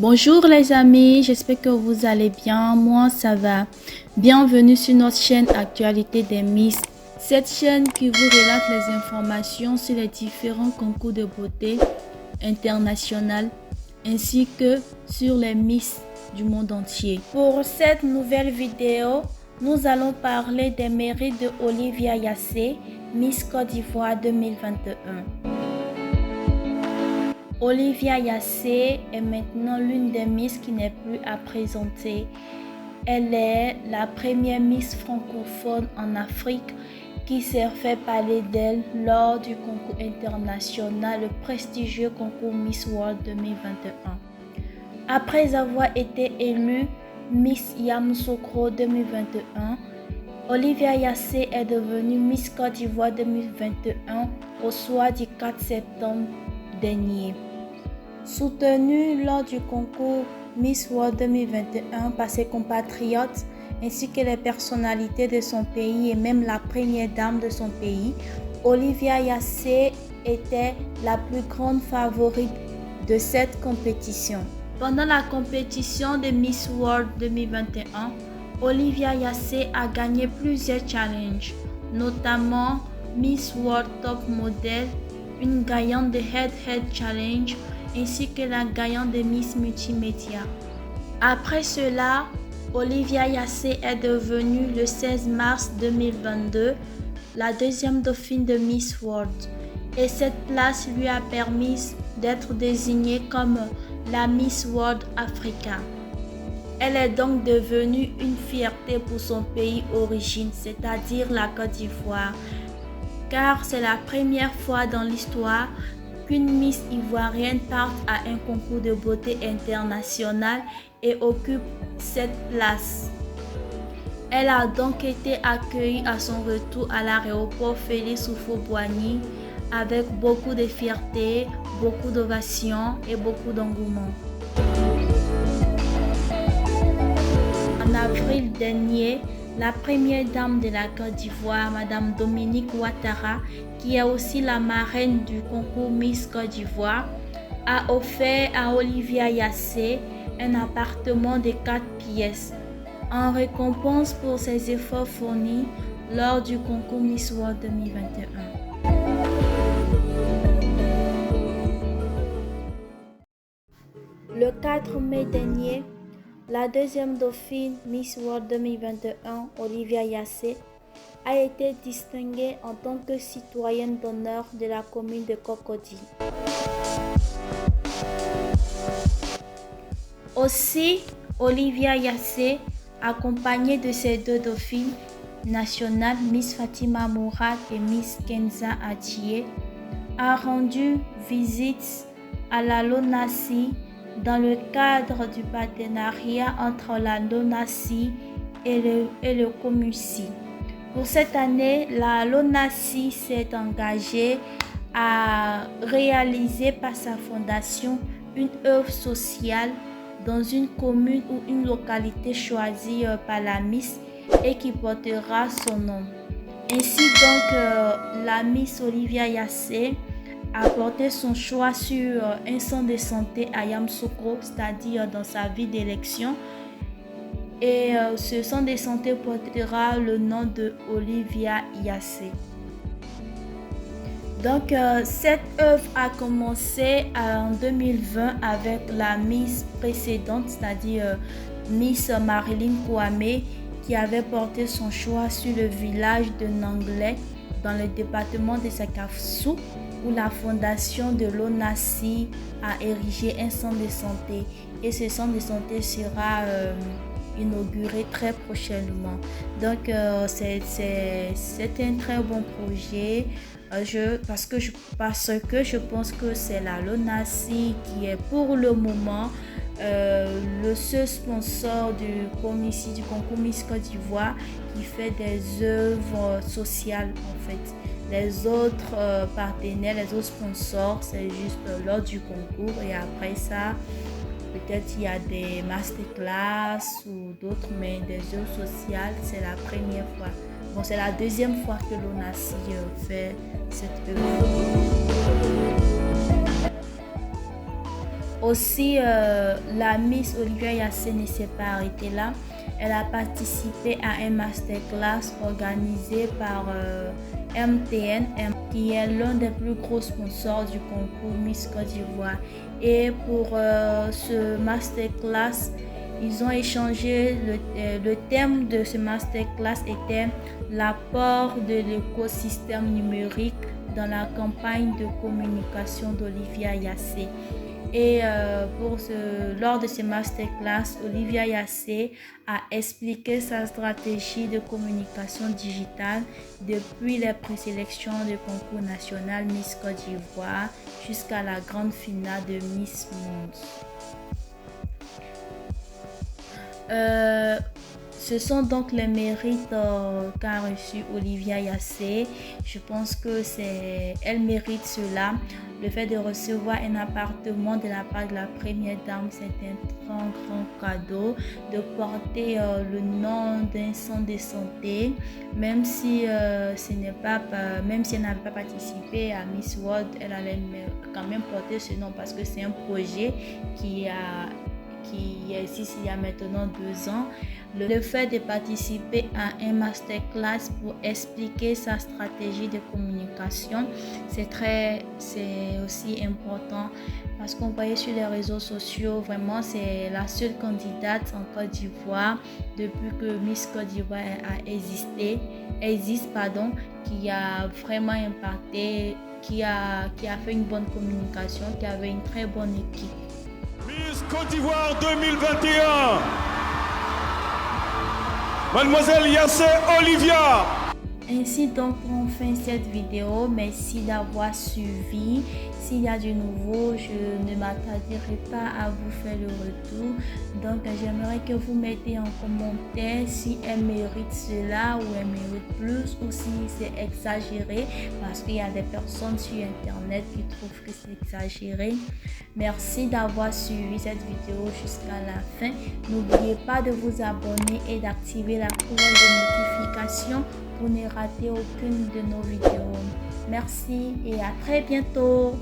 Bonjour les amis, j'espère que vous allez bien. Moi, ça va. Bienvenue sur notre chaîne Actualité des Miss. Cette chaîne qui vous relate les informations sur les différents concours de beauté internationaux ainsi que sur les Miss du monde entier. Pour cette nouvelle vidéo, nous allons parler des mérites de Olivia Yassé, Miss Côte d'Ivoire 2021. Olivia Yassé est maintenant l'une des Miss qui n'est plus à présenter. Elle est la première Miss francophone en Afrique qui s'est fait parler d'elle lors du concours international, le prestigieux concours Miss World 2021. Après avoir été élue Miss Yamoussoukro 2021, Olivia Yassé est devenue Miss Côte d'Ivoire 2021 au soir du 4 septembre dernier. Soutenue lors du concours Miss World 2021 par ses compatriotes ainsi que les personnalités de son pays et même la première dame de son pays, Olivia Yassé était la plus grande favorite de cette compétition. Pendant la compétition de Miss World 2021, Olivia Yassé a gagné plusieurs challenges, notamment Miss World Top Model, une gagnante de Head Head Challenge, ainsi que la gagnante de Miss Multimédia. Après cela, Olivia Yassé est devenue le 16 mars 2022 la deuxième dauphine de Miss World et cette place lui a permis d'être désignée comme la Miss World Africa. Elle est donc devenue une fierté pour son pays d'origine, c'est-à-dire la Côte d'Ivoire, car c'est la première fois dans l'histoire qu'une Miss ivoirienne parte à un concours de beauté international et occupe cette place. Elle a donc été accueillie à son retour à l'aéroport Félix Houphouët-Boigny avec beaucoup de fierté, beaucoup d'ovations et beaucoup d'engouement. En avril dernier, la première dame de la Côte d'Ivoire, Madame Dominique Ouattara, qui est aussi la marraine du concours Miss Côte d'Ivoire, a offert à Olivia Yassé un appartement de 4 pièces en récompense pour ses efforts fournis lors du concours Miss World 2021. Le 4 mai dernier, la deuxième dauphine Miss World 2021, Olivia Yassé, a été distinguée en tant que citoyenne d'honneur de la commune de Cocody. Aussi, Olivia Yassé, accompagnée de ses deux dauphines nationales, Miss Fatima Mourad et Miss Kenza Adjie, a rendu visite à la LONASI dans le cadre du partenariat entre la LONASI et le COMUSI. Pour cette année, la LONASI s'est engagée à réaliser par sa fondation une œuvre sociale dans une commune ou une localité choisie par la Miss et qui portera son nom. Ainsi donc, la Miss Olivia Yassé a porté son choix sur un centre de santé à Yamoussoukro, c'est-à-dire dans sa ville d'élection. Et ce centre de santé portera le nom de Olivia Yassé. Donc, cette œuvre a commencé en 2020 avec la Miss précédente, c'est-à-dire Miss Marilyn Kouamé, qui avait porté son choix sur le village de Nanglais dans le département de Sakassou, où la fondation de l'ONASI a érigé un centre de santé. Et ce centre de santé sera inauguré très prochainement. Donc, c'est un très bon projet. Parce que je pense que c'est la LONASI qui est pour le moment le seul sponsor du concours Miss Côte d'Ivoire qui fait des œuvres sociales en fait. Les autres partenaires, les autres sponsors, c'est juste lors du concours et après ça, peut-être il y a des masterclass ou d'autres, mais des œuvres sociales, c'est la première fois. Bon, c'est la deuxième fois que l'ONASI fait cette œuvre. Aussi, la Miss Olivia Yassé ne s'est pas arrêtée là. Elle a participé à un masterclass organisé par MTN, qui est l'un des plus gros sponsors du concours Miss Côte d'Ivoire. Et pour ce masterclass, ils ont échangé, le thème de ce masterclass était l'apport de l'écosystème numérique dans la campagne de communication d'Olivia Yassé. Et lors de ce masterclass, Olivia Yassé a expliqué sa stratégie de communication digitale depuis les présélections du concours national Miss Côte d'Ivoire jusqu'à la grande finale de Miss Monde. Ce sont donc les mérites qu'a reçu Olivia Yassé. Je pense que elle mérite cela. Le fait de recevoir un appartement de la part de la première dame, c'est un grand cadeau. De porter le nom d'un centre de santé, même si même si elle n'avait pas participé à Miss World, elle allait quand même porter ce nom parce que c'est un projet qui existe il y a maintenant 2 ans. Le fait de participer à un masterclass pour expliquer sa stratégie de communication, c'est aussi important parce qu'on voyait sur les réseaux sociaux, vraiment c'est la seule candidate en Côte d'Ivoire depuis que Miss Côte d'Ivoire existe, qui a vraiment impacté, qui a fait une bonne communication, qui avait une très bonne équipe. Miss Côte d'Ivoire 2021, Mademoiselle Yassé Olivia. Ainsi donc on fait cette vidéo. Merci d'avoir suivi. S'il y a du nouveau, je ne m'attarderai pas à vous faire le retour. Donc j'aimerais que vous mettez en commentaire si elle mérite cela ou elle mérite plus, ou si c'est exagéré, parce qu'il y a des personnes sur internet qui trouvent que c'est exagéré. Merci d'avoir suivi cette vidéo jusqu'à la fin. N'oubliez pas de vous abonner et d'activer la cloche de notification pour ne rater aucune de nos vidéos. Merci et à très bientôt.